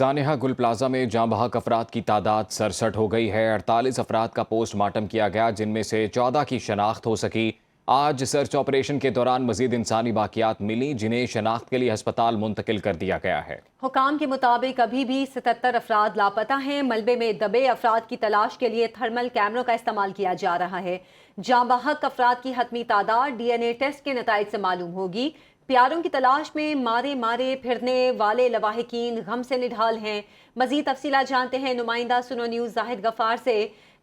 सानेहा गुल प्लाजा में जाँ बहक अफराद की तादाद 67 हो गई है। 48 अफराद का पोस्टमार्टम किया गया, जिनमें से 14 की शनाख्त हो सकी। आज सर्च ऑपरेशन के दौरान मजीद इंसानी बाकियात मिली, जिन्हें शनाख्त के लिए अस्पताल मुंतकिल कर दिया गया है। हुकाम के मुताबिक अभी भी 77 अफराद लापता हैं। मलबे में दबे अफराद की तलाश के लिए थर्मल कैमरों का इस्तेमाल किया जा रहा है। जाँ बहक अफराद की हतमी तादाद DNA टेस्ट के नताइज से मालूम होगी। प्यारों की तलाश में मारे मारे फिरने वाले लवाहिकीन गम से निढाल हैं। मजीद तफसीला जानते हैं नुमाइंदा सुनो न्यूज़ जाहिद गफार से।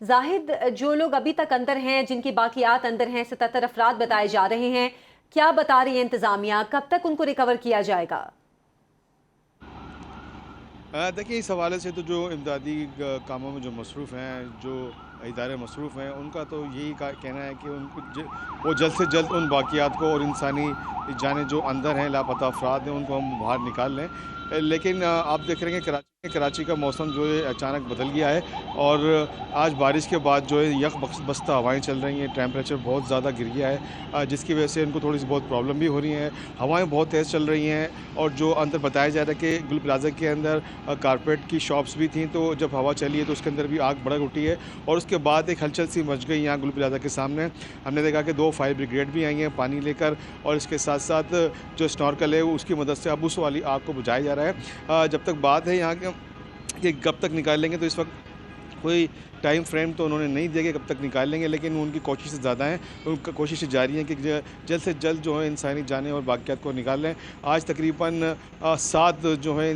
जाहिद, जो लोग अभी तक अंदर हैं, जिनकी बाकियात अंदर हैं, 77 अफराद बताए जा रहे हैं, क्या बता रही है इंतजामिया? कब तक उनको रिकवर किया जाएगा? देखिए, इस हवाले से तो जो इमदादी कामों में जो मसरूफ़ हैं, जो इदारे मसरूफ़ हैं, उनका तो यही कहना है कि वो जल्द से जल्द उन बाकियात को और इंसानी जानें जो अंदर हैं, लापता अफराद हैं, उनको हम बाहर निकाल लें। लेकिन आप देख रहे हैं कराची का मौसम जो है अचानक बदल गया है और आज बारिश के बाद जो है यख बस्ता हवाएं चल रही हैं। टेम्परेचर बहुत ज़्यादा गिर गया है, जिसकी वजह से इनको थोड़ी सी बहुत प्रॉब्लम भी हो रही हैं। हवाएं बहुत तेज़ चल रही हैं और जो अंदर बताया जा रहा है कि गुल प्लाजा के अंदर कारपेट की शॉप्स भी थी, तो जब हवा चली है तो उसके अंदर भी आग भड़क उठी है और उसके बाद एक हलचल सी मच गई यहाँ गुल प्लाजा के सामने। हमने देखा कि 2 फायर ब्रिगेड भी आई हैं पानी लेकर और इसके साथ साथ जो स्नॉर्कल है उसकी मदद से अब उस वाली आग को बुझाया जा रहा है। जब तक बात है यहाँ कि कब तक निकाल लेंगे, तो इस वक्त कोई टाइम फ्रेम तो उन्होंने नहीं दिया कि कब तक निकाल लेंगे, लेकिन उनकी कोशिशें ज़्यादा हैं। उनकी कोशिशें जारी हैं कि जल्द से जल्द जो है इंसानी जानें और बाकियात को निकाल लें। आज तकरीबन 7 जो है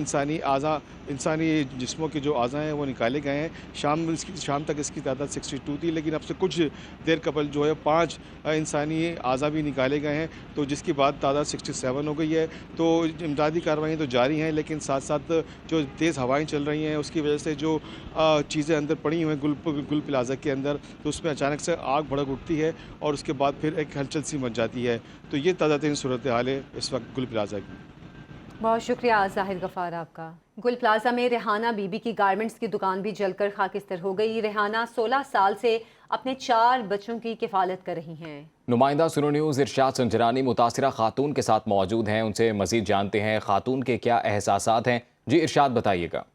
इंसानी जिस्मों के जो आज़ा हैं वो निकाले गए हैं। शाम तक इसकी तादाद 62 थी, लेकिन अब से कुछ देर कबल जो है 5 इंसानी आज़ा भी निकाले गए हैं, तो जिसकी बाद तादाद 67 हो गई है। तो इमदादी कार्रवाई तो जारी हैं, लेकिन साथ साथ जो तेज़ हवाएँ चल रही हैं उसकी वजह से जो चीज़ें अंदर पड़ी हुई हैं गुल प्लाजा के अंदर, तो उसमें अचानक से आग भड़क उठती है और उसके बाद फिर एक हलचल सी मच जाती है। तो ये ताज़ा सूरत हाल है इस वक्त गुल प्लाजा की। बहुत शुक्रिया जाहिद गफार आपका। गुल प्लाजा में रेहाना बीबी की गारमेंट्स की दुकान भी जलकर खाकिस्तर हो गई। रेहाना 16 साल से अपने 4 बच्चों की किफालत कर रही हैं। नुमाइंदा सुनो न्यूज़ इरशाद संजरानी मुतासिरा खातून के साथ मौजूद हैं, उनसे मजीद जानते हैं खातून के क्या एहसासात हैं। जी इरशाद, बताइएगा।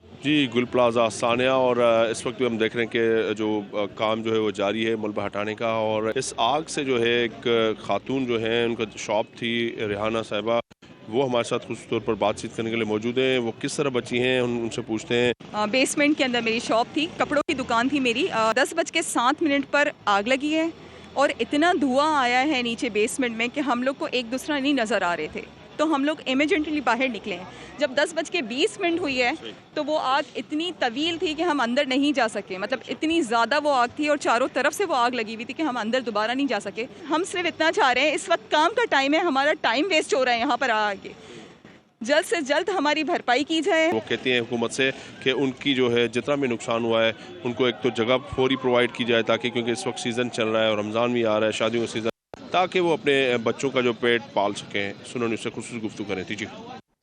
जी, गुल प्लाजा सानिया और इस वक्त भी हम देख रहे हैं कि जो काम जो है वो जारी है मलबा हटाने का। और इस आग से जो है एक खातून जो है, उनका शॉप थी रेहाना साहिबा, वो हमारे साथ खुसूस तौर पर बातचीत करने के लिए मौजूद हैं। वो किस तरह बची हैं उनसे पूछते हैं। बेसमेंट के अंदर मेरी शॉप थी, कपड़ों की दुकान थी मेरी। 10:07 पर आग लगी है और इतना धुआं आया है नीचे बेसमेंट में कि हम लोग को एक दूसरा नहीं नज़र आ रहे थे, तो हम लोग इमरजेंटली बाहर निकले हैं। जब 10:20 हुई है तो वो आग इतनी तवील थी कि हम अंदर नहीं जा सके। मतलब इतनी ज़्यादा वो आग थी और चारों तरफ से वो आग लगी हुई थी कि हम अंदर दोबारा नहीं जा सके। हम सिर्फ इतना चाह रहे हैं, इस वक्त काम का टाइम है, हमारा टाइम वेस्ट हो रहा है यहाँ पर आके, जल्द से जल्द हमारी भरपाई की जाए। वो कहती हैं हुकूमत से कि उनकी जो है जितना भी नुकसान हुआ है उनको एक तो जगह फौरी प्रोवाइड की जाए, ताकि क्योंकि इस वक्त सीज़न चल रहा है और रमज़ान भी आ रहा है, शादियों का सीज़न, ताकि वो अपने बच्चों का जो पेट पाल सकें। सुनो न्यूज़ से खुसूस गुफ्तगू करें थी। जी,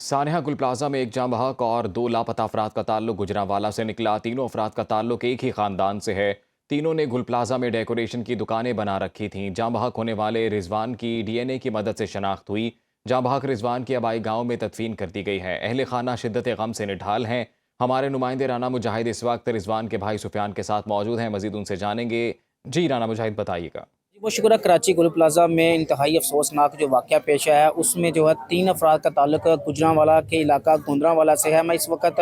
सानेहा गुल प्लाजा में एक जाँ बहक और 2 लापता अफराद का ताल्लुक गुजरांवाला से निकला। तीनों अफराद का ताल्लुक एक ही खानदान से है। तीनों ने गुल प्लाजा में डेकोरेशन की दुकानें बना रखी थीं। जाँ बहक होने वाले रिजवान की DNA की मदद से शनाख्त हुई। जाँ बहक रिजवान की आबाई गाँव में तदफीन कर दी गई है। अहले खाना शिद्दत गम से निढाल हैं। हमारे नुमाइंदे राना मुजाहिद इस वक्त रिजवान के भाई सुफियान के साथ मौजूद हैं, मजीद उनसे जानेंगे। जी राना मुजाहिद, बताइएगा। वो शुक्र, कराची गुल प्लाजा में इंतहाई अफसोसनाक जो वाक़या पेश आया है उसमें जो है 3 अफराद का ताल्लुक गुजरांवाला के इलाका गोंदरावाला से है। मैं इस वक्त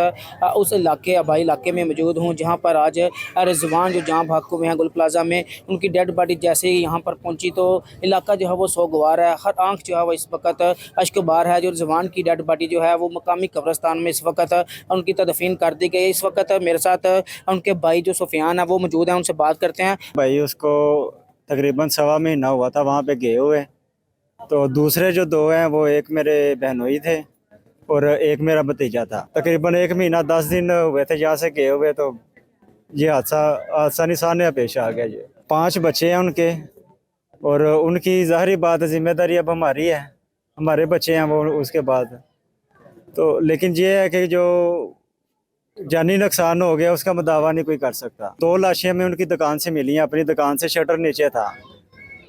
उस इलाके आबाई इलाके में मौजूद हूँ, जहाँ पर आज रिजवान जो जाँ बहक हुए हैं गुल प्लाजा में, उनकी डेड बॉडी जैसे ही यहाँ पर पहुँची तो इलाका जो है वो सोगवार है। हर आँख जो है वो इस वक्त अश्कबार है। जो रिजवान की डेड बॉडी जो है वो मकामी कब्रस्तान में इस वक्त उनकी तदफीन कर दी गई। इस वक्त मेरे साथ उनके भाई जो सुफियान है वो मौजूद हैं, उनसे बात करते हैं। भाई उसको तकरीबन 1.25 महीना हुआ था वहाँ पे गए हुए। तो दूसरे जो 2 हैं वो एक मेरे बहनोई थे और एक मेरा भतीजा था। तकरीबन 1 महीना 10 दिन हुए थे यहाँ से गए हुए, तो ये हादसा निशान पेश आ गया। ये 5 बच्चे हैं उनके और उनकी ज़ाहिरी बात जिम्मेदारी अब हमारी है, हमारे बच्चे हैं वो उसके बाद। तो लेकिन ये है कि जो जानी नुकसान हो गया उसका दावा नहीं कोई कर सकता। 2 लाशें हमें उनकी दुकान से मिली हैं, अपनी दुकान से शटर नीचे था,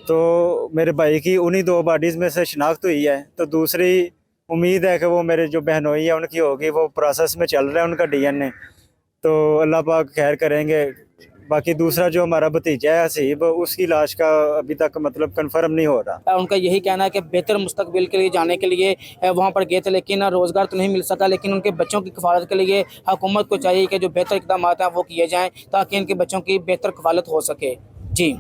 तो मेरे भाई की उन्हीं 2 बॉडीज़ में से शिनाख्त हुई है। तो दूसरी उम्मीद है कि वो मेरे जो बहनोई है उनकी होगी, वो प्रोसेस में चल रहा है उनका DNA, तो अल्लाह पाक खैर करेंगे। बाकी दूसरा जो हमारा भतीजा है हसीब, उसकी लाश का अभी तक मतलब कंफर्म नहीं हो रहा। उनका यही कहना है कि बेहतर मुस्तकबिल के लिए जाने के लिए वहाँ पर गए थे, लेकिन रोज़गार तो नहीं मिल सका, लेकिन उनके बच्चों की कफालत के लिए हुकूमत को चाहिए कि जो बेहतर इक़दाम हैं वो किए जाएँ ताकि इनके बच्चों की बेहतर कफालत हो सके। जी।